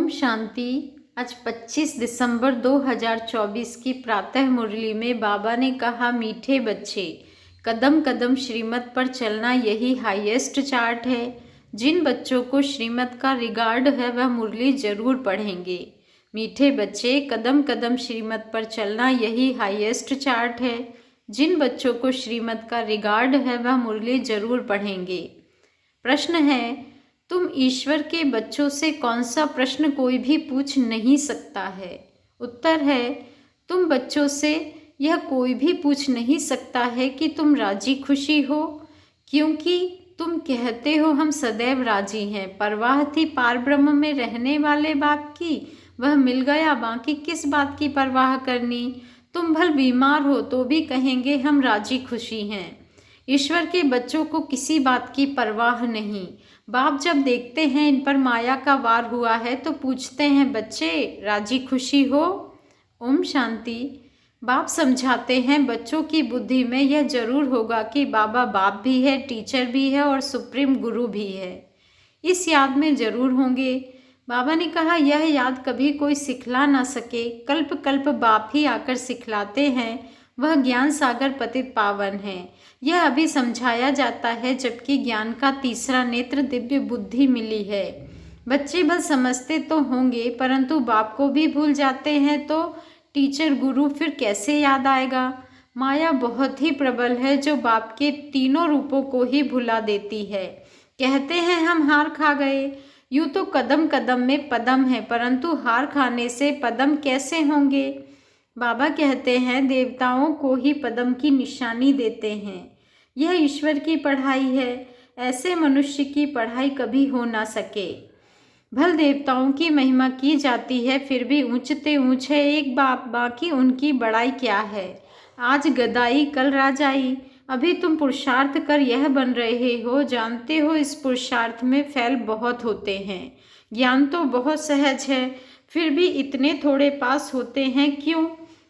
ओम शांति। आज 25 दिसंबर 2024 की प्रातः मुरली में बाबा ने कहा, मीठे बच्चे, कदम कदम श्रीमत पर चलना यही हाईएस्ट चार्ट है। जिन बच्चों को श्रीमत का रिगार्ड है वह मुरली जरूर पढ़ेंगे। मीठे बच्चे, कदम कदम श्रीमत पर चलना यही हाईएस्ट चार्ट है। जिन बच्चों को श्रीमत का रिगार्ड है वह मुरली जरूर पढ़ेंगे। प्रश्न है, तुम ईश्वर के बच्चों से कौन सा प्रश्न कोई भी पूछ नहीं सकता है? उत्तर है, तुम बच्चों से यह कोई भी पूछ नहीं सकता है कि तुम राजी खुशी हो, क्योंकि तुम कहते हो हम सदैव राजी हैं। परवाह थी पार ब्रह्म में रहने वाले बाप की, वह मिल गया, बाकी किस बात की परवाह करनी। तुम भल बीमार हो तो भी कहेंगे हम राजी खुशी हैं। ईश्वर के बच्चों को किसी बात की परवाह नहीं। बाप जब देखते हैं इन पर माया का वार हुआ है तो पूछते हैं, बच्चे राजी खुशी हो? ओम शांति। बाप समझाते हैं, बच्चों की बुद्धि में यह जरूर होगा कि बाबा बाप भी है, टीचर भी है और सुप्रीम गुरु भी है। इस याद में जरूर होंगे। बाबा ने कहा, यह याद कभी कोई सिखला ना सके, कल्प कल्प बाप ही आकर सिखलाते हैं। वह ज्ञान सागर पतित पावन है। यह अभी समझाया जाता है, जबकि ज्ञान का तीसरा नेत्र दिव्य बुद्धि मिली है। बच्चे बस समझते तो होंगे, परंतु बाप को भी भूल जाते हैं तो टीचर गुरु फिर कैसे याद आएगा? माया बहुत ही प्रबल है, जो बाप के तीनों रूपों को ही भुला देती है। कहते हैं हम हार खा गए। यूँ तो कदम कदम में पदम है, परंतु हार खाने से पदम कैसे होंगे? बाबा कहते हैं, देवताओं को ही पदम की निशानी देते हैं। यह ईश्वर की पढ़ाई है, ऐसे मनुष्य की पढ़ाई कभी हो ना सके। भल देवताओं की महिमा की जाती है, फिर भी ऊंचते ऊंच है एक बाप, बाकी उनकी बड़ाई क्या है। आज गदाई कल राजाई। अभी तुम पुरुषार्थ कर यह बन रहे हो, जानते हो इस पुरुषार्थ में फैल बहुत होते हैं। ज्ञान तो बहुत सहज है, फिर भी इतने थोड़े पास होते हैं क्यों?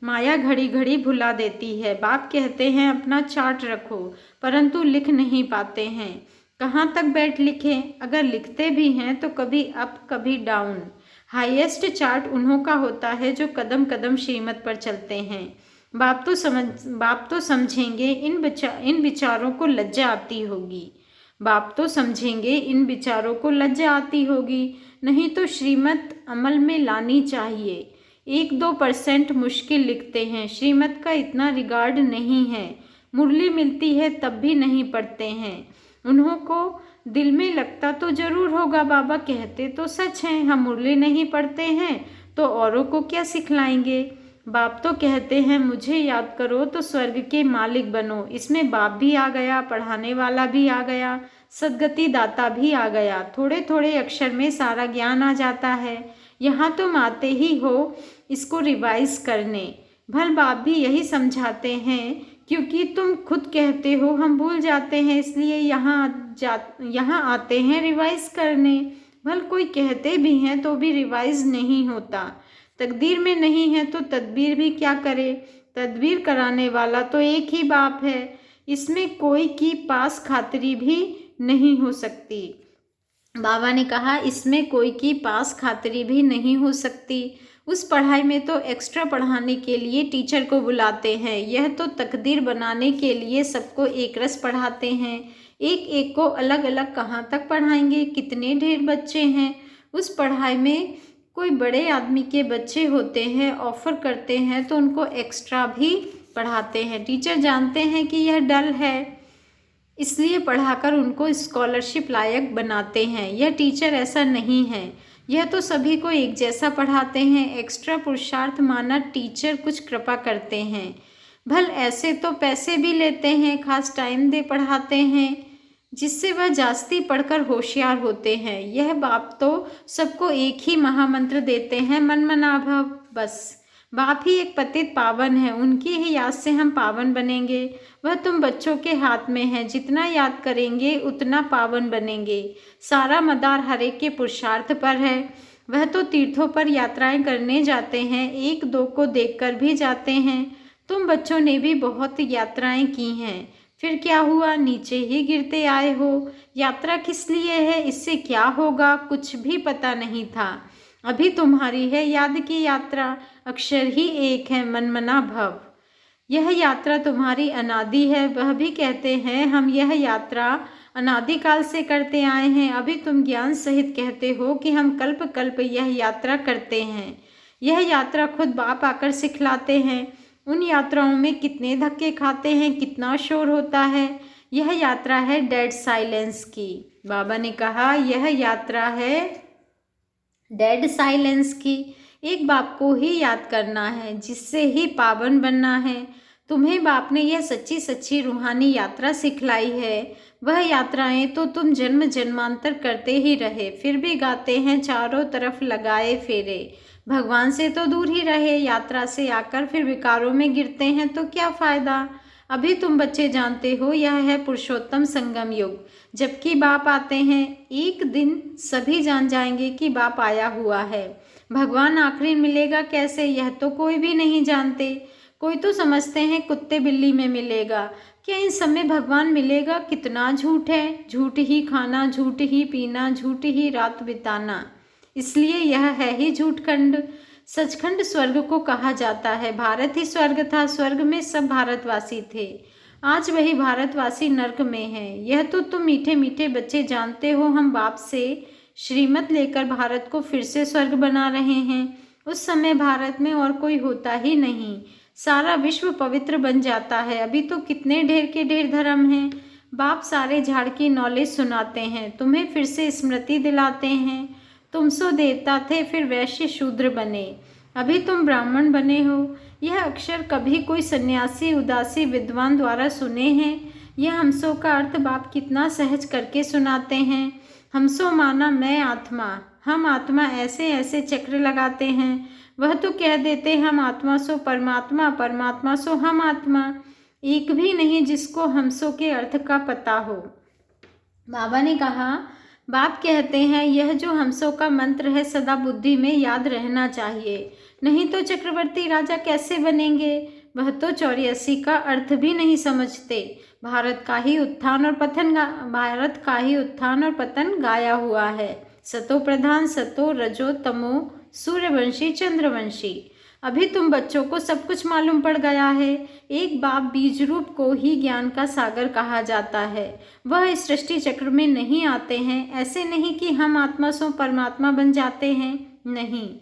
माया घड़ी घड़ी भुला देती है। बाप कहते हैं अपना चार्ट रखो, परंतु लिख नहीं पाते हैं। कहाँ तक बैठ लिखें? अगर लिखते भी हैं तो कभी अप कभी डाउन। हाईएस्ट चार्ट उन्हों का होता है जो कदम कदम श्रीमत पर चलते हैं। बाप तो समझेंगे, इन विचारों को लज्जा आती होगी। बाप तो समझेंगे, इन विचारों को लज्जा आती होगी, नहीं तो श्रीमत अमल में लानी चाहिए। 1-2% मुश्किल लिखते हैं, श्रीमत का इतना रिगार्ड नहीं है। मुरली मिलती है तब भी नहीं पढ़ते हैं। उन्हों को दिल में लगता तो जरूर होगा, बाबा कहते तो सच हैं, हम मुरली नहीं पढ़ते हैं तो औरों को क्या सिखलाएंगे। बाप तो कहते हैं, मुझे याद करो तो स्वर्ग के मालिक बनो। इसमें बाप भी आ गया, पढ़ाने वाला भी आ गया, सद्गति दाता भी आ गया। थोड़े थोड़े अक्षर में सारा ज्ञान आ जाता है। यहाँ तुम आते ही हो इसको रिवाइज करने। भल बाप भी यही समझाते हैं, क्योंकि तुम खुद कहते हो हम भूल जाते हैं, इसलिए यहाँ आते हैं रिवाइज करने। भल कोई कहते भी हैं तो भी रिवाइज नहीं होता। तकदीर में नहीं है तो तदबीर भी क्या करे? तदबीर कराने वाला तो एक ही बाप है, इसमें कोई की पास खातरी भी नहीं हो सकती। बाबा ने कहा, इसमें कोई की पास खातरी भी नहीं हो सकती। उस पढ़ाई में तो एक्स्ट्रा पढ़ाने के लिए टीचर को बुलाते हैं, यह तो तकदीर बनाने के लिए सबको एक रस पढ़ाते हैं। एक एक को अलग अलग कहाँ तक पढ़ाएंगे? कितने ढेर बच्चे हैं। उस पढ़ाई में कोई बड़े आदमी के बच्चे होते हैं, ऑफर करते हैं तो उनको एक्स्ट्रा भी पढ़ाते हैं। टीचर जानते हैं कि यह डल है, इसलिए पढ़ाकर उनको स्कॉलरशिप लायक बनाते हैं। यह टीचर ऐसा नहीं है, यह तो सभी को एक जैसा पढ़ाते हैं। एक्स्ट्रा पुरुषार्थ माना टीचर कुछ कृपा करते हैं। भल ऐसे तो पैसे भी लेते हैं, खास टाइम दे पढ़ाते हैं, जिससे वह जास्ती पढ़कर होशियार होते हैं। यह बाप तो सबको एक ही महामंत्र देते हैं, मन मना भव। बस बाप ही एक पतित पावन है, उनकी ही याद से हम पावन बनेंगे। वह तुम बच्चों के हाथ में है, जितना याद करेंगे उतना पावन बनेंगे। सारा मदार हरे के पुरुषार्थ पर है। वह तो तीर्थों पर यात्राएं करने जाते हैं, एक दो को देखकर भी जाते हैं। तुम बच्चों ने भी बहुत यात्राएं की हैं, फिर क्या हुआ? नीचे ही गिरते आए हो। यात्रा किस लिए है, इससे क्या होगा, कुछ भी पता नहीं था। अभी तुम्हारी है याद की यात्रा, अक्षर ही एक है मनमना भव। यह यात्रा तुम्हारी अनादि है, वह भी कहते हैं हम यह यात्रा अनादिकाल से करते आए हैं। अभी तुम ज्ञान सहित कहते हो कि हम कल्प कल्प यह यात्रा करते हैं। यह यात्रा खुद बाप आकर सिखलाते हैं। उन यात्राओं में कितने धक्के खाते हैं, कितना शोर होता है। यह यात्रा है डेड साइलेंस की। बाबा ने कहा यह यात्रा है डेड साइलेंस की। एक बाप को ही याद करना है, जिससे ही पावन बनना है। तुम्हें बाप ने यह सच्ची सच्ची रूहानी यात्रा सिखलाई है। वह यात्राएं तो तुम जन्म जन्मांतर करते ही रहे, फिर भी गाते हैं चारों तरफ लगाए फेरे। भगवान से तो दूर ही रहे, यात्रा से आकर फिर विकारों में गिरते हैं तो क्या फायदा। अभी तुम बच्चे जानते हो यह है पुरुषोत्तम संगम युग। जबकि बाप आते हैं, एक दिन सभी जान जाएंगे कि बाप आया हुआ है। भगवान आखिरी मिलेगा कैसे, यह तो कोई भी नहीं जानते। कोई तो समझते हैं कुत्ते बिल्ली में मिलेगा। क्या इन सब में भगवान मिलेगा? कितना झूठ है। झूठ ही खाना, झूठ ही पीना, झूठ ही रात बिताना। इसलिए यह है ही झूठखंड। सचखंड स्वर्ग को कहा जाता है। भारत ही स्वर्ग था, स्वर्ग में सब भारतवासी थे। आज वही भारतवासी नर्क में है। यह तो तुम मीठे मीठे बच्चे जानते हो। हम बाप से श्रीमत लेकर भारत को फिर से स्वर्ग बना रहे हैं। उस समय भारत में और कोई होता ही नहीं, सारा विश्व पवित्र बन जाता है। अभी तो कितने ढेर के ढेर धर्म हैं। बाप सारे झाड़ की नॉलेज सुनाते हैं, तुम्हें फिर से स्मृति दिलाते हैं। तुम सो देवता थे, फिर वैश्य शूद्र बने, अभी तुम ब्राह्मण बने हो। यह अक्षर कभी कोई सन्यासी उदासी विद्वान द्वारा सुने हैं? यह हमसो का अर्थ बाप कितना सहज करके सुनाते हैं। हमसो माना मैं आत्मा, हम आत्मा, ऐसे ऐसे चक्र लगाते हैं। वह तो कह देते हम आत्मा सो परमात्मा, परमात्मा सो हम आत्मा। एक भी नहीं जिसको हमसो के अर्थ का पता हो। बाबा ने कहा, बाप कहते हैं यह जो हमसो का मंत्र है सदा बुद्धि में याद रहना चाहिए, नहीं तो चक्रवर्ती राजा कैसे बनेंगे। वह तो 84 का अर्थ भी नहीं समझते। भारत का ही उत्थान और पतन गाया हुआ है। सतो प्रधान, सतो रजो तमो, सूर्यवंशी चंद्रवंशी। अभी तुम बच्चों को सब कुछ मालूम पड़ गया है। एक बाप बीज रूप को ही ज्ञान का सागर कहा जाता है। वह इस सृष्टि चक्र में नहीं आते हैं। ऐसे नहीं कि हम आत्मा सो परमात्मा बन जाते हैं, नहीं।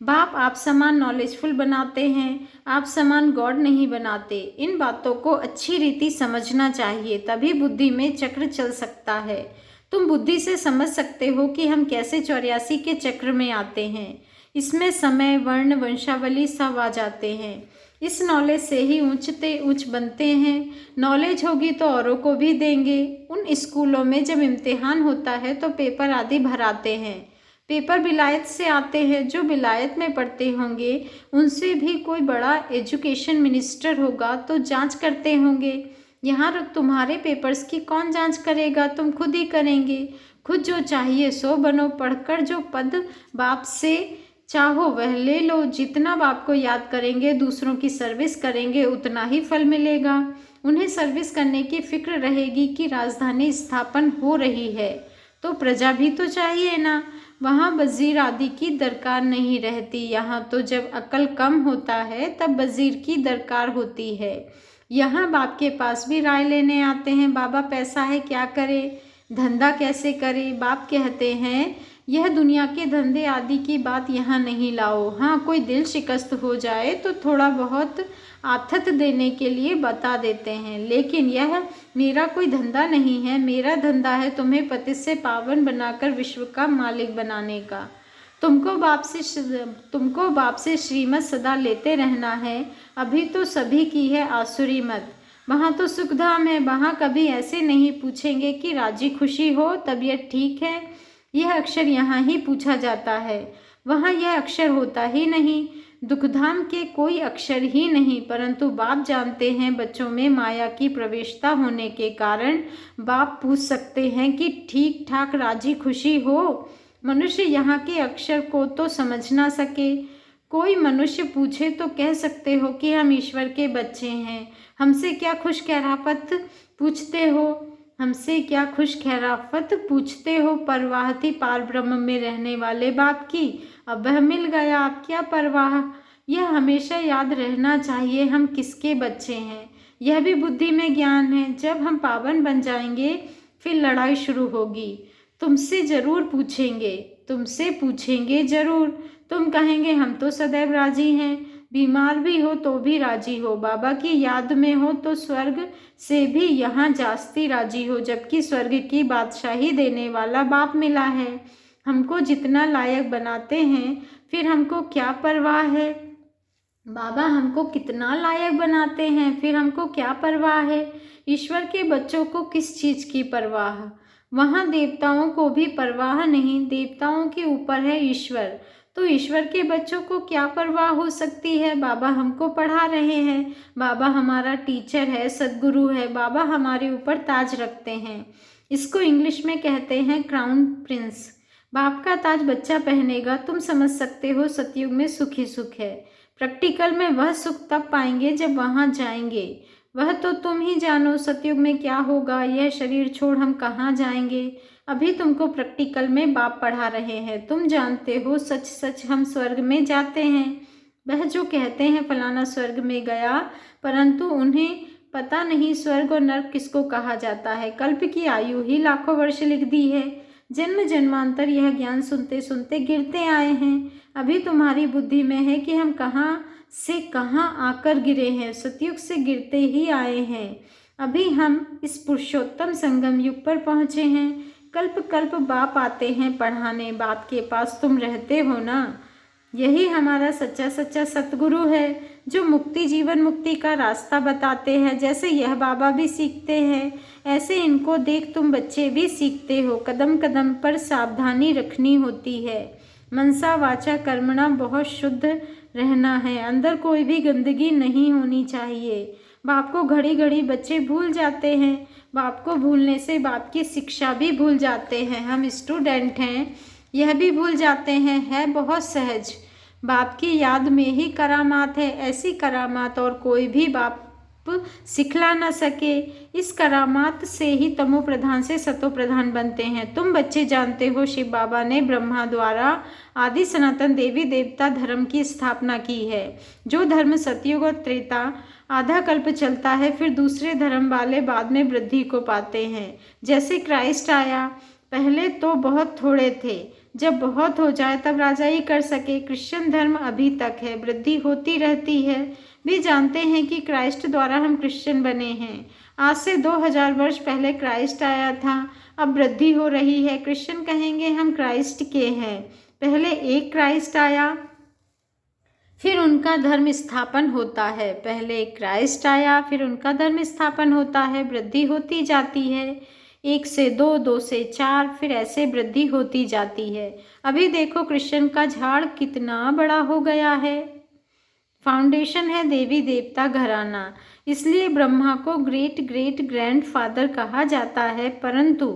बाप आप समान नॉलेजफुल बनाते हैं, आप समान गॉड नहीं बनाते। इन बातों को अच्छी रीति समझना चाहिए, तभी बुद्धि में चक्र चल सकता है। तुम बुद्धि से समझ सकते हो कि हम कैसे 84 के चक्र में आते हैं। इसमें समय, वर्ण, वंशावली सब आ जाते हैं। इस नॉलेज से ही ऊंचते ऊंच बनते हैं। नॉलेज होगी तो औरों को भी देंगे। उन स्कूलों में जब इम्तिहान होता है तो पेपर आदि भराते हैं। पेपर विलायत से आते हैं। जो विलायत में पढ़ते होंगे उनसे भी कोई बड़ा एजुकेशन मिनिस्टर होगा तो जांच करते होंगे। यहाँ तुम्हारे पेपर्स की कौन जांच करेगा? तुम खुद ही करेंगे। खुद जो चाहिए सो बनो। पढ़कर जो पद बाप से चाहो वह ले लो। जितना बाप को याद करेंगे, दूसरों की सर्विस करेंगे, उतना ही फल मिलेगा। उन्हें सर्विस करने की फिक्र रहेगी कि राजधानी स्थापन हो रही है तो प्रजा भी तो चाहिए ना। वहाँ वजीर आदि की दरकार नहीं रहती। यहाँ तो जब अकल कम होता है तब वजीर की दरकार होती है। यहाँ बाप के पास भी राय लेने आते हैं। बाबा पैसा है क्या करे, धंधा कैसे करे। बाप कहते हैं यह दुनिया के धंधे आदि की बात यहाँ नहीं लाओ। हाँ, कोई दिल शिकस्त हो जाए तो थोड़ा बहुत आथत देने के लिए बता देते हैं, लेकिन यह मेरा कोई धंधा नहीं है। मेरा धंधा है तुम्हें पतित से पावन बनाकर विश्व का मालिक बनाने का। तुमको बाप से श्रीमत सदा लेते रहना है। अभी तो सभी की है आसुरी मत। वहाँ तो सुखधाम है। वहाँ कभी ऐसे नहीं पूछेंगे कि राजी खुशी हो, तबीयत ठीक है। यह अक्षर यहाँ ही पूछा जाता है, वहाँ यह अक्षर होता ही नहीं। दुखधाम के कोई अक्षर ही नहीं, परंतु बाप जानते हैं बच्चों में माया की प्रवेशता होने के कारण बाप पूछ सकते हैं कि ठीक ठाक राजी खुशी हो। मनुष्य यहाँ के अक्षर को तो समझ ना सके। कोई मनुष्य पूछे तो कह सकते हो कि हम ईश्वर के बच्चे हैं, हमसे क्या खुश खैरापत पूछते हो। हमसे क्या खुश खैराफत पूछते हो, परवाह थी पार ब्रह्म में रहने वाले बाप की, अब वह मिल गया, अब क्या परवाह। यह हमेशा याद रहना चाहिए, हम किसके बच्चे हैं। यह भी बुद्धि में ज्ञान है। जब हम पावन बन जाएंगे फिर लड़ाई शुरू होगी। तुमसे जरूर पूछेंगे, तुमसे पूछेंगे जरूर। तुम कहेंगे हम तो सदैव राजी हैं, बीमार भी हो तो भी राजी हो, बाबा की याद में हो तो स्वर्ग से भी यहाँ जास्ती राजी हो, जबकि स्वर्ग की बादशाही देने वाला बाप मिला है। हमको जितना लायक बनाते हैं फिर हमको क्या परवाह है। बाबा हमको कितना लायक बनाते हैं फिर हमको क्या परवाह है। ईश्वर के बच्चों को किस चीज की परवाह। वहाँ देवताओं को भी परवाह नहीं, देवताओं के ऊपर है ईश्वर, तो ईश्वर के बच्चों को क्या परवाह हो सकती है। बाबा हमको पढ़ा रहे हैं, बाबा हमारा टीचर है, सदगुरु है, बाबा हमारे ऊपर ताज रखते हैं। इसको इंग्लिश में कहते हैं क्राउन प्रिंस। बाप का ताज बच्चा पहनेगा, तुम समझ सकते हो सतयुग में सुख ही सुख है। प्रैक्टिकल में वह सुख तब पाएंगे जब वहाँ जाएंगे, वह तो तुम ही जानो सतयुग में क्या होगा, यह शरीर छोड़ हम कहाँ जाएंगे। अभी तुमको प्रैक्टिकल में बाप पढ़ा रहे हैं, तुम जानते हो सच सच हम स्वर्ग में जाते हैं। वह जो कहते हैं फलाना स्वर्ग में गया, परंतु उन्हें पता नहीं स्वर्ग और नर्क किसको कहा जाता है। कल्प की आयु ही लाखों वर्ष लिख दी है, जन्म जन्मांतर यह ज्ञान सुनते सुनते गिरते आए हैं। अभी तुम्हारी बुद्धि में है कि हम कहाँ से कहाँ आकर गिरे हैं, सतयुग से गिरते ही आए हैं। अभी हम इस पुरुषोत्तम संगम युग पर पहुँचे हैं। कल्प कल्प बाप आते हैं पढ़ाने, बाप के पास तुम रहते हो ना। यही हमारा सच्चा सच्चा सतगुरु है जो मुक्ति जीवन मुक्ति का रास्ता बताते हैं। जैसे यह बाबा भी सीखते हैं, ऐसे इनको देख तुम बच्चे भी सीखते हो। कदम कदम पर सावधानी रखनी होती है। मनसा वाचा कर्मणा बहुत शुद्ध रहना है, अंदर कोई भी गंदगी नहीं होनी चाहिए। बाप को घड़ी घड़ी बच्चे भूल जाते हैं, बाप को भूलने से बाप की शिक्षा भी भूल जाते हैं। हम स्टूडेंट हैं, यह भी भूल जाते हैं, है बहुत सहज। बाप की याद में ही करामात है, ऐसी करामात और कोई भी बाप सिखला न सके। इस करामात से ही तमो प्रधान से सतो प्रधान बनते हैं। तुम बच्चे जानते हो शिव बाबा ने ब्रह्मा द्वारा आदि सनातन देवी देवता धर्म की स्थापना की है। जो धर्म सतयुग और त्रेता आधा कल्प चलता है, फिर दूसरे धर्म वाले बाद में वृद्धि को पाते हैं। जैसे क्राइस्ट आया, पहले तो बहुत थोड़े थे, जब बहुत हो जाए तब राजाई कर सके। क्रिश्चियन धर्म अभी तक है, वृद्धि होती रहती है। भी जानते हैं कि क्राइस्ट द्वारा हम क्रिश्चियन बने हैं। आज से 2000 वर्ष पहले क्राइस्ट आया था, अब वृद्धि हो रही है। क्रिश्चियन कहेंगे हम क्राइस्ट के हैं। पहले एक क्राइस्ट आया, फिर उनका धर्म स्थापन होता है। पहले क्राइस्ट आया, फिर उनका धर्म स्थापन होता है, वृद्धि होती जाती है। 1 से 2, 2 से 4, फिर ऐसे वृद्धि होती जाती है। अभी देखो क्रिश्चियन का झाड़ कितना बड़ा हो गया है। फाउंडेशन है देवी देवता घराना, इसलिए ब्रह्मा को ग्रेट ग्रेट ग्रैंडफादर कहा जाता है। परंतु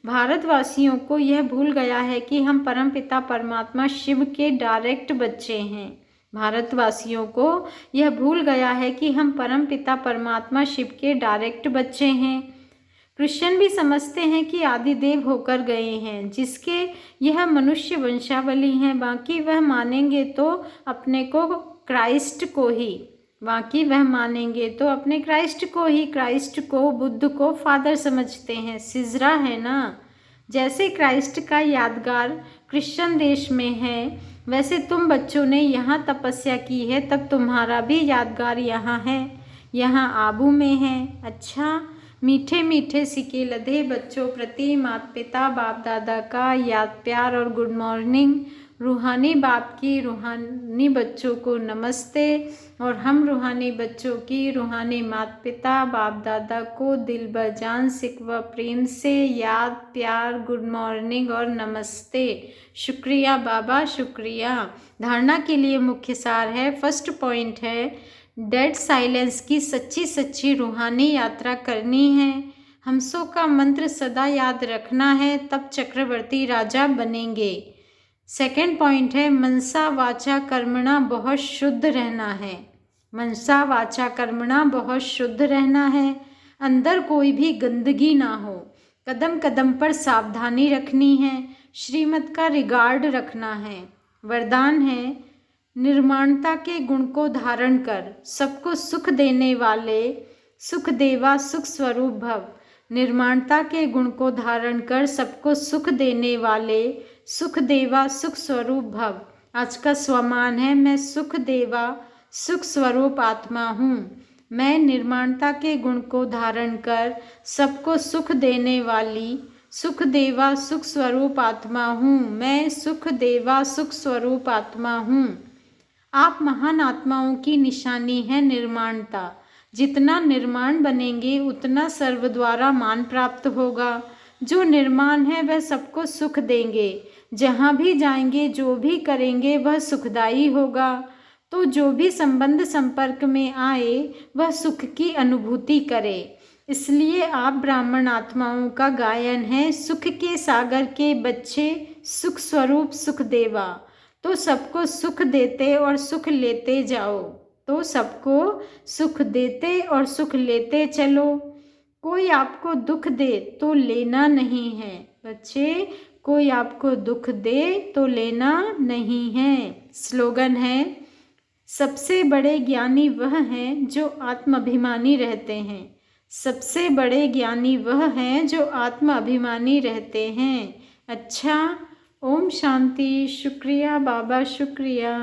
भारतवासियों को यह भूल गया है कि हम परमपिता परमात्मा शिव के डायरेक्ट बच्चे हैं। भारतवासियों को यह भूल गया है कि हम परमपिता परमात्मा शिव के डायरेक्ट बच्चे हैं। क्रिश्चियन भी समझते हैं कि आदिदेव होकर गए हैं, जिसके यह मनुष्य वंशावली हैं। बाकी वह मानेंगे तो अपने को क्राइस्ट को ही, बाकी वह मानेंगे तो अपने क्राइस्ट को ही, क्राइस्ट को बुद्ध को फादर समझते हैं। सिजरा है ना, जैसे क्राइस्ट का यादगार क्रिश्चियन देश में है, वैसे तुम बच्चों ने यहाँ तपस्या की है, तब तुम्हारा भी यादगार यहाँ है, यहाँ आबू में है। अच्छा, मीठे मीठे सिके लधे बच्चों प्रति माता पिता बाप दादा का याद प्यार और गुड मॉर्निंग। रूहानी बाप की रूहानी बच्चों को नमस्ते, और हम रूहानी बच्चों की रूहानी माता पिता बाप दादा को दिल बजान सिकवा प्रेम से याद प्यार गुड मॉर्निंग और नमस्ते। शुक्रिया बाबा, शुक्रिया। धारणा के लिए मुख्य सार है, फर्स्ट पॉइंट है, डेड साइलेंस की सच्ची सच्ची रूहानी यात्रा करनी है। हमसों का मंत्र सदा याद रखना है, तब चक्रवर्ती राजा बनेंगे। सेकंड पॉइंट है, मनसा वाचा कर्मणा बहुत शुद्ध रहना है। मनसा वाचा कर्मणा बहुत शुद्ध रहना है, अंदर कोई भी गंदगी ना हो। कदम कदम पर सावधानी रखनी है, श्रीमत का रिगार्ड रखना है। वरदान है, निर्माणता के गुण को धारण कर सबको सुख देने वाले सुख देवा सुख स्वरूप भव। निर्माणता के गुण को धारण कर सबको सुख देने वाले सुख देवा सुख स्वरूप भव। आज का स्वमान है, मैं सुख देवा सुख स्वरूप आत्मा हूँ। मैं निर्माणता के गुण को धारण कर सबको सुख देने वाली सुख देवा सुख स्वरूप आत्मा हूँ। मैं सुख देवा सुख स्वरूप आत्मा हूँ। आप महान आत्माओं की निशानी है निर्माणता। जितना निर्माण बनेंगे उतना सर्व द्वारा मान प्राप्त होगा। जो निर्माण है वह सबको सुख देंगे। जहाँ भी जाएंगे जो भी करेंगे वह सुखदायी होगा। तो जो भी संबंध संपर्क में आए वह सुख की अनुभूति करे। इसलिए आप ब्राह्मण आत्माओं का गायन है, सुख के सागर के बच्चे सुख स्वरूप सुख देवा। तो सबको सुख देते और सुख लेते जाओ। तो सबको सुख देते और सुख लेते चलो। कोई आपको दुख दे तो लेना नहीं है बच्चे, कोई आपको दुख दे तो लेना नहीं है। स्लोगन है, सबसे बड़े ज्ञानी वह हैं जो आत्म अभिमानी रहते हैं। सबसे बड़े ज्ञानी वह हैं जो आत्म अभिमानी रहते हैं। अच्छा, ओम शांति। शुक्रिया बाबा, शुक्रिया।